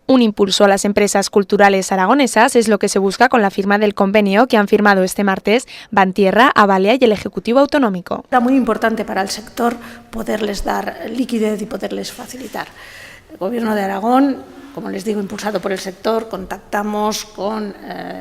Un impulso a las empresas culturales aragonesas es lo que se busca con la firma del convenio que han firmado este martes Bantierra, Avalea y el Ejecutivo Autonómico. Era muy importante para el sector poderles dar liquidez y poderles facilitar. El Gobierno de Aragón, como les digo, impulsado por el sector, contactamos con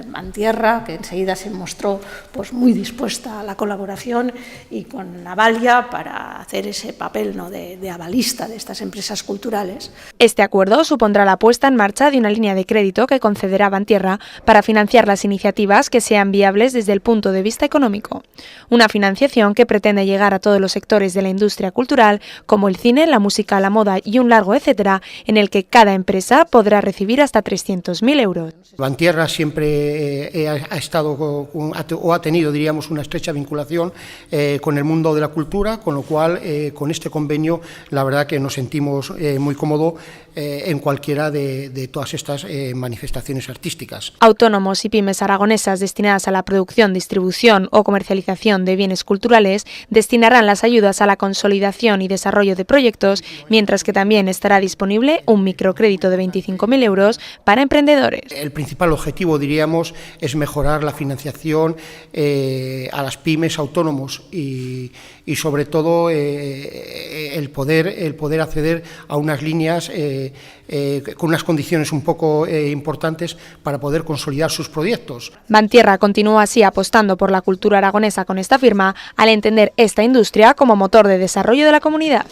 Bantierra, que enseguida se mostró pues, muy dispuesta a la colaboración, y con Avalia para hacer ese papel, ¿no?, de avalista de estas empresas culturales. Este acuerdo supondrá la puesta en marcha de una línea de crédito que concederá Bantierra para financiar las iniciativas que sean viables desde el punto de vista económico. Una financiación que pretende llegar a todos los sectores de la industria cultural, como el cine, la música, la moda y un largo etcétera, en el que cada empresa podrá recibir hasta 300.000 euros. Bantierra siempre ha estado o ha tenido, diríamos, una estrecha vinculación con el mundo de la cultura, con lo cual con este convenio la verdad que nos sentimos muy cómodos en cualquiera de todas estas manifestaciones artísticas. Autónomos y pymes aragonesas destinadas a la producción, distribución o comercialización de bienes culturales destinarán las ayudas a la consolidación y desarrollo de proyectos, mientras que también estará disponible un microcrédito de 25.000 euros para emprendedores. El principal objetivo, diríamos, es mejorar la financiación a las pymes, autónomos y sobre todo el poder acceder a unas líneas con unas condiciones un poco importantes para poder consolidar sus proyectos. Bantierra continúa así apostando por la cultura aragonesa con esta firma, al entender esta industria como motor de desarrollo de la comunidad.